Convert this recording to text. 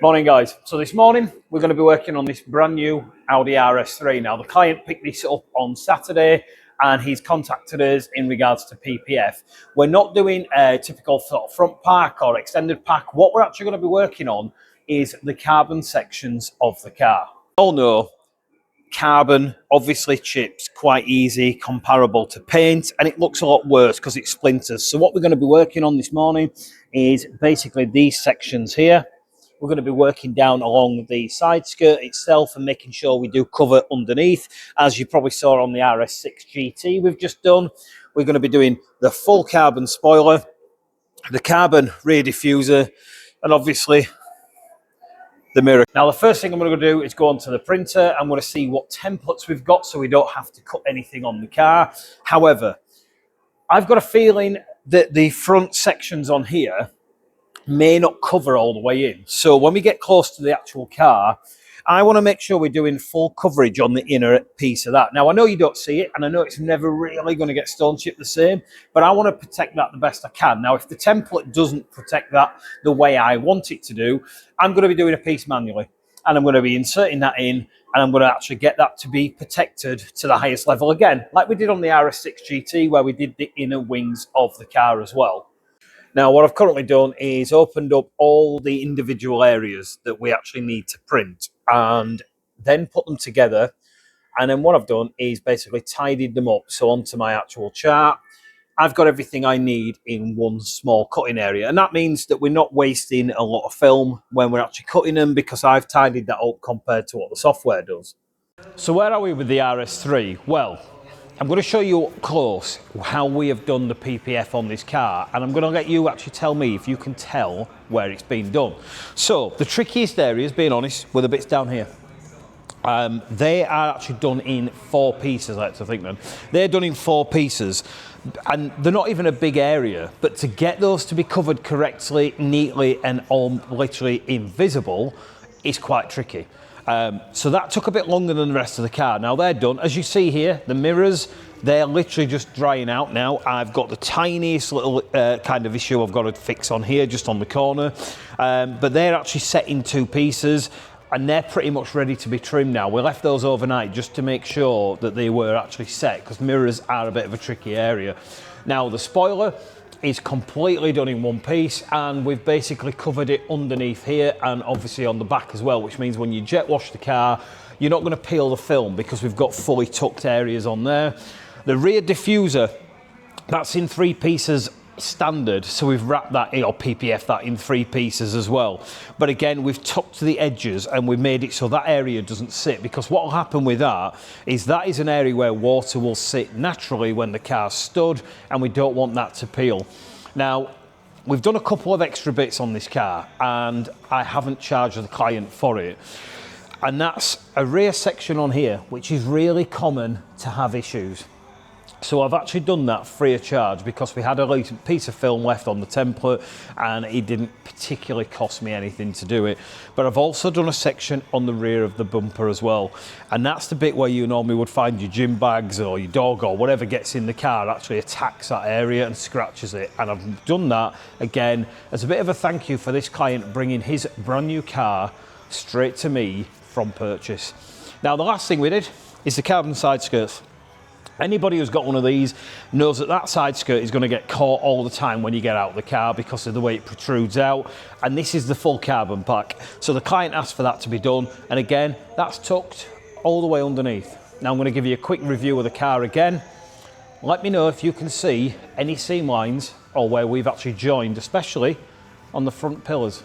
Morning guys, so this morning we're going to be working on this brand new Audi RS3. Now the client picked this up on Saturday and he's contacted us in regards to PPF. We're not doing a typical sort of front pack or extended pack. What we're actually going to be working on is the carbon sections of the car. You all know carbon obviously chips quite easy, comparable to paint, and it looks a lot worse because it splinters. So what we're going to be working on this morning is basically these sections here. We're going to be working down along the side skirt itself and making sure we do cover underneath. As you probably saw on the RS6 GT we've just done, we're going to be doing the full carbon spoiler, the carbon rear diffuser, and obviously the mirror. Now the first thing I'm going to do is go onto the printer. I'm going to see what templates we've got so we don't have to cut anything on the car. However, I've got a feeling that the front sections on here may not cover all the way in. So when we get close to the actual car, I want to make sure we're doing full coverage on the inner piece of that. Now, I know you don't see it, and I know it's never really going to get stone chipped the same, but I want to protect that the best I can. Now, if the template doesn't protect that the way I want it to do, I'm going to be doing a piece manually, and I'm going to be inserting that in, and I'm going to actually get that to be protected to the highest level again, like we did on the RS6 GT, where we did the inner wings of the car as well. Now, what I've currently done is opened up all the individual areas that we actually need to print and then put them together. And then what I've done is basically tidied them up. So onto my actual chart, I've got everything I need in one small cutting area. And that means that we're not wasting a lot of film when we're actually cutting them, because I've tidied that up compared to what the software does. So where are we with the RS3? Well, I'm going to show you up close how we have done the PPF on this car, and I'm going to let you actually tell me if you can tell where it's been done. So the trickiest areas, being honest, were the bits down here. They are actually done in 4 pieces, I like to think then. They're done in 4 pieces, and they're not even a big area, but to get those to be covered correctly, neatly, and all literally invisible is quite tricky. So that took a bit longer than the rest of the car. Now they're done. As you see here, the mirrors, they're literally just drying out now. I've got the tiniest little kind of issue I've got to fix on here, just on the corner. But they're actually set in 2 pieces, and they're pretty much ready to be trimmed now. We left those overnight just to make sure that they were actually set, because mirrors are a bit of a tricky area. Now the spoiler is completely done in 1 piece, and we've basically covered it underneath here and obviously on the back as well, which means when you jet wash the car, you're not going to peel the film because we've got fully tucked areas on there. The rear diffuser, that's in 3 pieces standard, so we've wrapped that, or PPF that in 3 pieces as well. But again, we've tucked the edges and we've made it so that area doesn't sit, because what will happen with that is an area where water will sit naturally when the car's stood, and we don't want that to peel. Now, we've done a couple of extra bits on this car and I haven't charged the client for it, and that's a rear section on here, which is really common to have issues. So I've actually done that free of charge because we had a piece of film left on the template and it didn't particularly cost me anything to do it. But I've also done a section on the rear of the bumper as well. And that's the bit where you normally would find your gym bags or your dog or whatever gets in the car actually attacks that area and scratches it. And I've done that again as a bit of a thank you for this client bringing his brand new car straight to me from purchase. Now the last thing we did is the carbon side skirts. Anybody who's got one of these knows that side skirt is going to get caught all the time when you get out of the car because of the way it protrudes out, and this is the full carbon pack. So the client asked for that to be done, and again, that's tucked all the way underneath. Now I'm going to give you a quick review of the car again. Let me know if you can see any seam lines or where we've actually joined, especially on the front pillars.